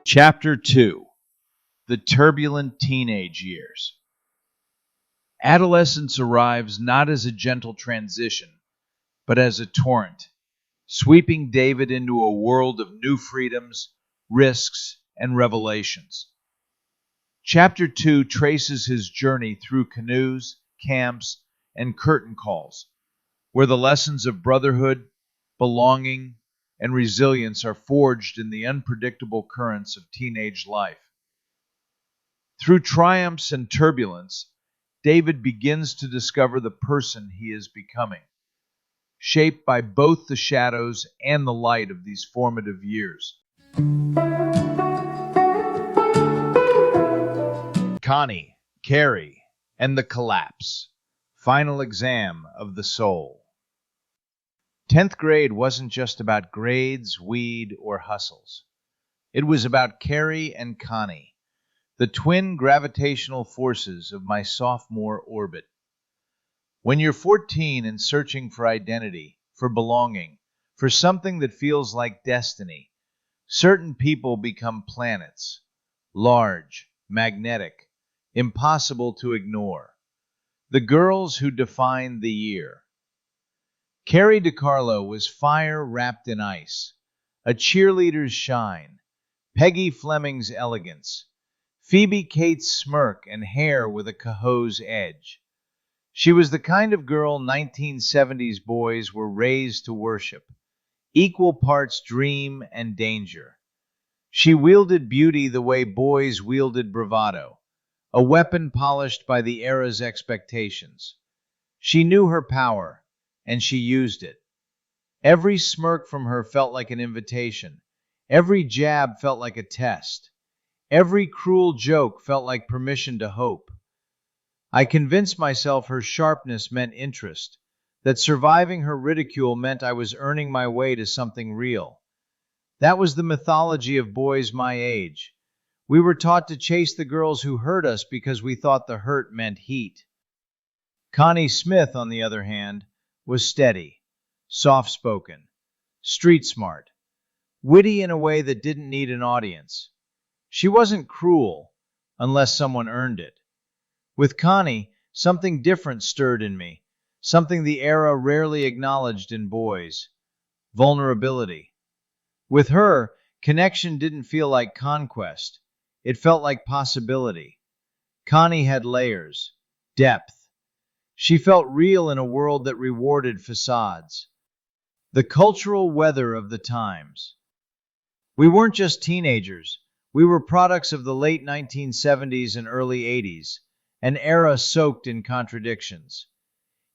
Chapter 2: The Turbulent Teenage Years. Adolescence arrives not as a gentle transition, but as a torrent, sweeping David into a world of new freedoms, risks, and revelations. Chapter 2 traces his journey through canoes, camps, and curtain calls, where the lessons of brotherhood, belonging, and resilience are forged in the unpredictable currents of teenage life. Through triumphs and turbulence, David begins to discover the person he is becoming, shaped by both the shadows and the light of these formative years. Connie, Kari, and the Collapse. Final exam of the soul. 10th grade wasn't just about grades, weed, or hustles. It was about Kari and Connie, the twin gravitational forces of my sophomore orbit. When you're 14 and searching for identity, for belonging, for something that feels like destiny, certain people become planets, large, magnetic, impossible to ignore. The girls who define the year. Kari DeCarlo was fire wrapped in ice, a cheerleader's shine, Peggy Fleming's elegance, Phoebe Cates' smirk and hair with a Cahoe's edge. She was the kind of girl 1970s boys were raised to worship, equal parts dream and danger. She wielded beauty the way boys wielded bravado, a weapon polished by the era's expectations. She knew her power, and she used it. Every smirk from her felt like an invitation. Every jab felt like a test. Every cruel joke felt like permission to hope. I convinced myself her sharpness meant interest, that surviving her ridicule meant I was earning my way to something real. That was the mythology of boys my age. We were taught to chase the girls who hurt us because we thought the hurt meant heat. Connie Smith, on the other hand, was steady, soft-spoken, street-smart, witty in a way that didn't need an audience. She wasn't cruel, unless someone earned it. With Connie, something different stirred in me, something the era rarely acknowledged in boys: vulnerability. With her, connection didn't feel like conquest. It felt like possibility. Connie had layers, depth. She felt real in a world that rewarded facades. The cultural weather of the times. We weren't just teenagers. We were products of the late 1970s and early 80s, an era soaked in contradictions.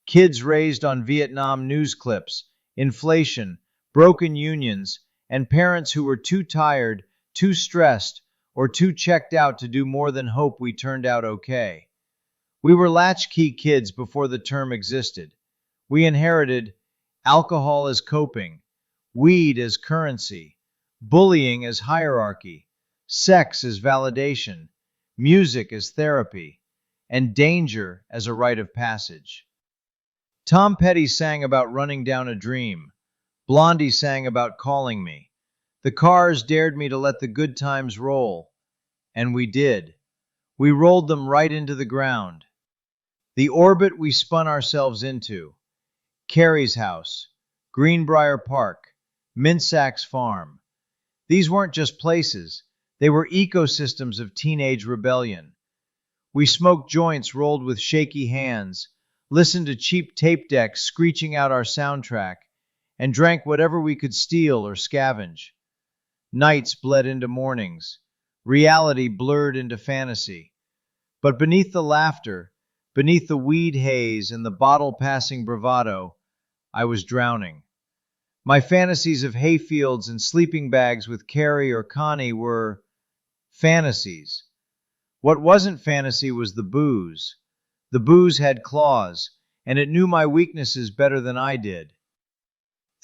Kids raised on Vietnam news clips, inflation, broken unions, and parents who were too tired, too stressed, or too checked out to do more than hope we turned out okay. We were latchkey kids before the term existed. We inherited alcohol as coping, weed as currency, bullying as hierarchy, sex as validation, music as therapy, and danger as a rite of passage. Tom Petty sang about running down a dream. Blondie sang about calling me. The Cars dared me to let the good times roll. And we did. We rolled them right into the ground. The orbit we spun ourselves into. Kari's house, Greenbrier Park, Minsack's farm. These weren't just places. They were ecosystems of teenage rebellion. We smoked joints rolled with shaky hands, listened to cheap tape decks screeching out our soundtrack, and drank whatever we could steal or scavenge. Nights bled into mornings. Reality blurred into fantasy. But beneath the laughter, beneath the weed haze and the bottle-passing bravado, I was drowning. My fantasies of hayfields and sleeping bags with Kari or Connie were fantasies. What wasn't fantasy was the booze. The booze had claws, and it knew my weaknesses better than I did.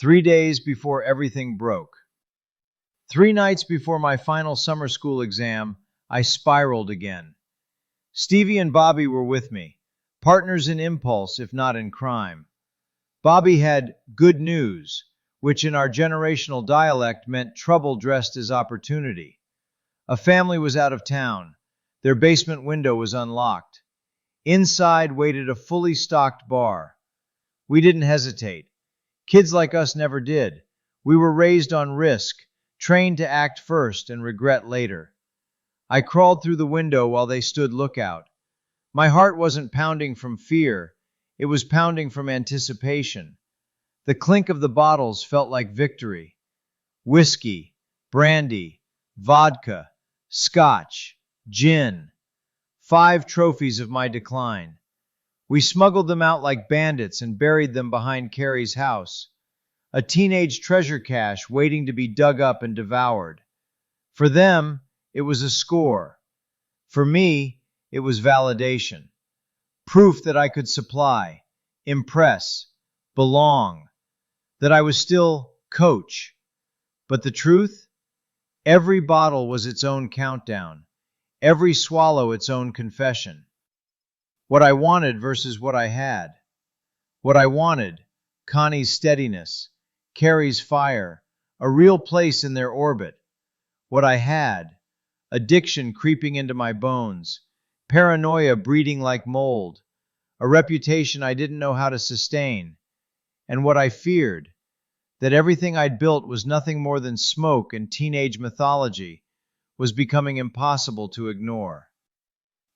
3 days before everything broke. 3 nights before my final summer school exam, I spiraled again. Stevie and Bobby were with me, partners in impulse, if not in crime. Bobby had good news, which in our generational dialect meant trouble dressed as opportunity. A family was out of town. Their basement window was unlocked. Inside waited a fully stocked bar. We didn't hesitate. Kids like us never did. We were raised on risk, trained to act first and regret later. I crawled through the window while they stood lookout. My heart wasn't pounding from fear. It was pounding from anticipation. The clink of the bottles felt like victory. Whiskey, brandy, vodka, scotch, gin. 5 trophies of my decline. We smuggled them out like bandits and buried them behind Kari's house. A teenage treasure cache waiting to be dug up and devoured. For them, it was a score. For me, it was validation. Proof that I could supply, impress, belong, that I was still coach. But the truth? Every bottle was its own countdown, every swallow its own confession. What I wanted versus what I had. What I wanted, Connie's steadiness, Kari's fire, a real place in their orbit. What I had, addiction creeping into my bones, paranoia breeding like mold, a reputation I didn't know how to sustain. And what I feared, that everything I'd built was nothing more than smoke and teenage mythology, was becoming impossible to ignore.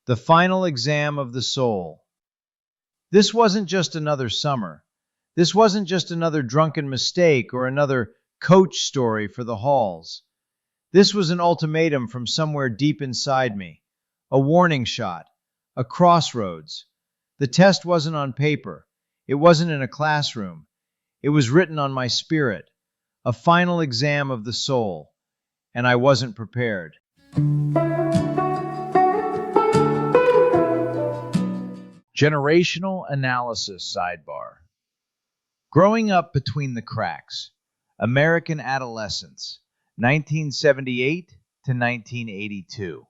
The final exam of the soul. This wasn't just another summer. This wasn't just another drunken mistake or another coach story for the halls. This was an ultimatum from somewhere deep inside me, a warning shot, a crossroads. The test wasn't on paper. It wasn't in a classroom. It was written on my spirit, a final exam of the soul, and I wasn't prepared. Generational analysis sidebar. Growing up between the cracks. American adolescence, 1978 to 1982.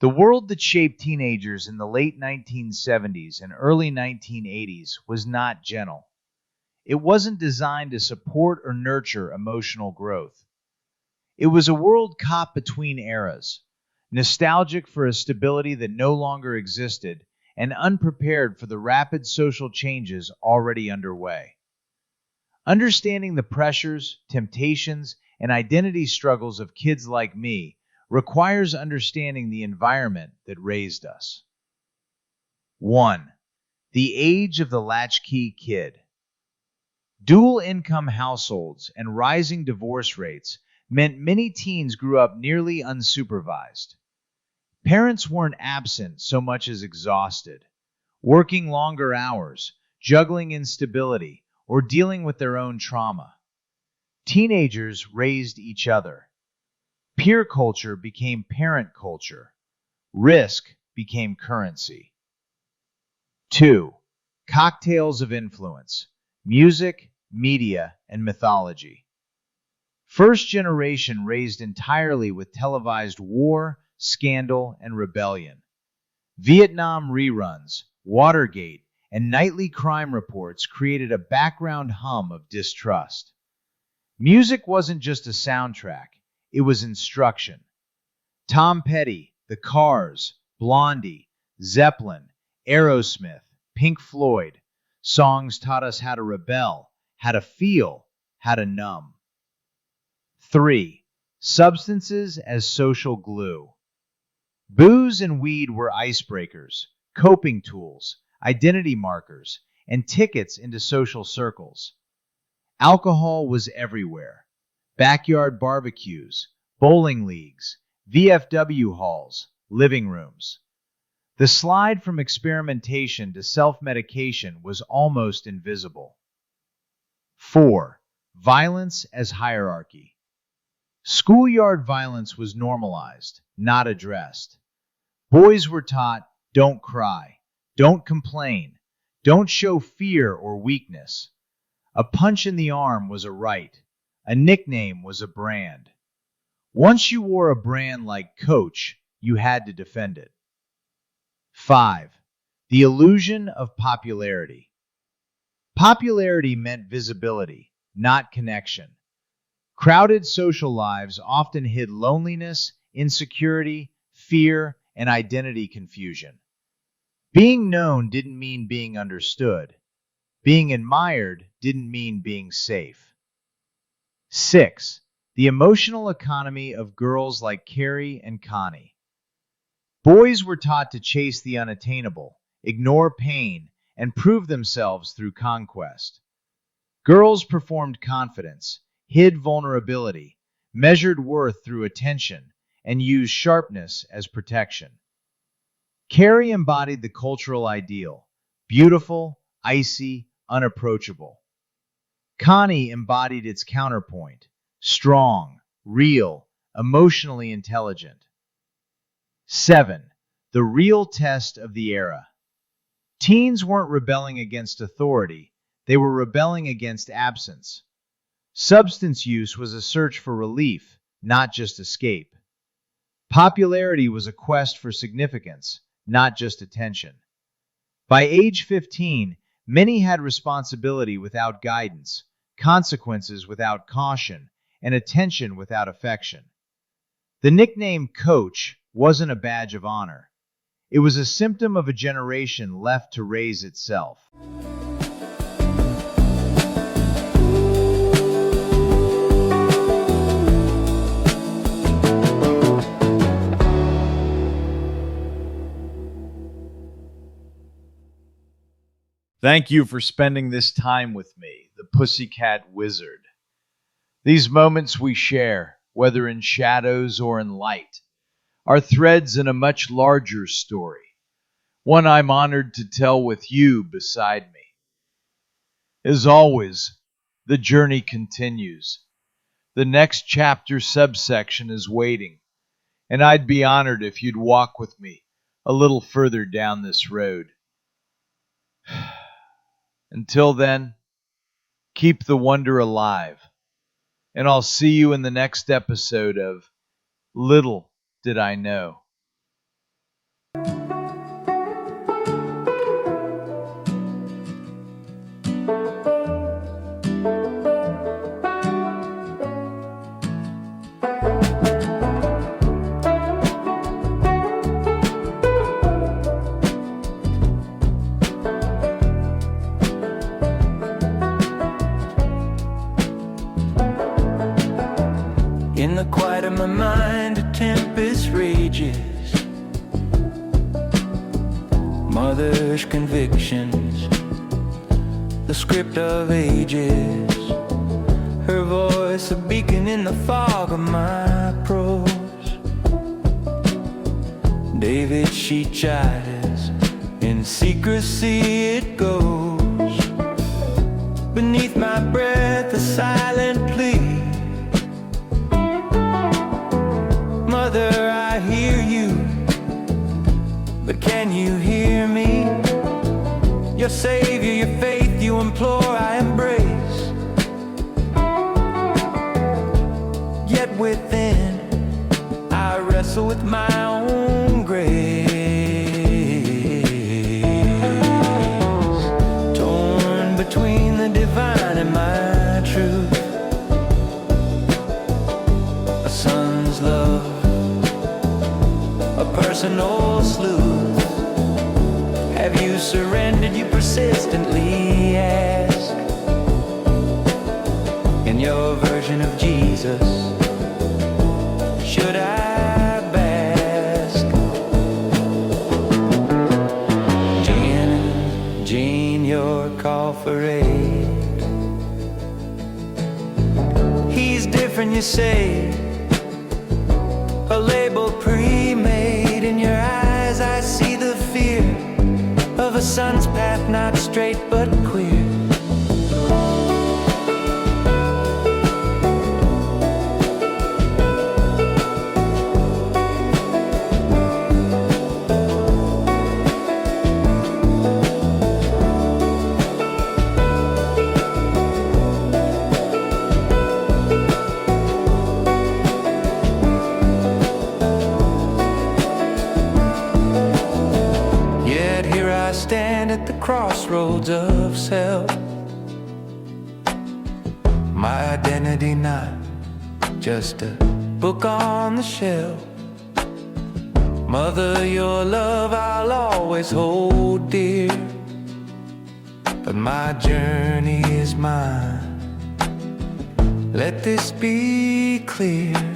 The world that shaped teenagers in the late 1970s and early 1980s was not gentle. It wasn't designed to support or nurture emotional growth. It was a world caught between eras, nostalgic for a stability that no longer existed, and unprepared for the rapid social changes already underway. Understanding the pressures, temptations, and identity struggles of kids like me requires understanding the environment that raised us. 1. The age of the latchkey kid. Dual-income households and rising divorce rates meant many teens grew up nearly unsupervised. Parents weren't absent so much as exhausted, working longer hours, juggling instability, or dealing with their own trauma. Teenagers raised each other. Peer culture became parent culture. Risk became currency. 2. Cocktails of influence. Music, media, and mythology. First generation raised entirely with televised war, scandal, and rebellion. Vietnam reruns, Watergate, and nightly crime reports created a background hum of distrust. Music wasn't just a soundtrack, it was instruction. Tom Petty, The Cars, Blondie, Zeppelin, Aerosmith, Pink Floyd. Songs taught us how to rebel, how to feel, how to numb. 3. Substances as social glue. Booze and weed were icebreakers, coping tools, identity markers, and tickets into social circles. Alcohol was everywhere. Backyard barbecues, bowling leagues, VFW halls, living rooms. The slide from experimentation to self-medication was almost invisible. 4. Violence as hierarchy. Schoolyard violence was normalized, not addressed. Boys were taught, don't cry, don't complain, don't show fear or weakness. A punch in the arm was a right. A nickname was a brand. Once you wore a brand like Coach, you had to defend it. 5. The illusion of popularity. Popularity meant visibility, not connection. Crowded social lives often hid loneliness, insecurity, fear, and identity confusion. Being known didn't mean being understood. Being admired didn't mean being safe. 6. The emotional economy of girls like Kari and Connie. Boys were taught to chase the unattainable, ignore pain, and prove themselves through conquest. Girls performed confidence, hid vulnerability, measured worth through attention, and used sharpness as protection. Kari embodied the cultural ideal: beautiful, icy, unapproachable. Connie embodied its counterpoint: strong, real, emotionally intelligent. 7. The real test of the era. Teens weren't rebelling against authority, they were rebelling against absence. Substance use was a search for relief, not just escape. Popularity was a quest for significance, not just attention. By age 15, many had responsibility without guidance, consequences without caution, and attention without affection. The nickname Coach wasn't a badge of honor. It was a symptom of a generation left to raise itself. Thank you for spending this time with me, the Pussycat Wizard. These moments we share, whether in shadows or in light, are threads in a much larger story, one I'm honored to tell with you beside me. As always, the journey continues. The next chapter subsection is waiting, and I'd be honored if you'd walk with me a little further down this road. Until then, keep the wonder alive, and I'll see you in the next episode of Little Did I Know. In the quiet of my mind, a tempest rages. Mother's convictions, the script of ages. Her voice a beacon in the fog of my prose. David, she chides, in secrecy it goes. Beneath my breath, a silent plea. Mother, I hear you, but can you hear me? Your savior, your faith you implore, I embrace. Yet within, I wrestle with my own grace. Torn between the divine and my truth. A son's love, a personal sleuth. Have you surrendered? You persistently ask. In your version of Jesus, should I bask? Jane, your call for aid. He's different, you say. A label pre-made. In your eyes I see the fear of a son's path, not straight but queer. I stand at the crossroads of self. My identity not just a book on the shelf. Mother, your love I'll always hold dear, but my journey is mine. Let this be clear.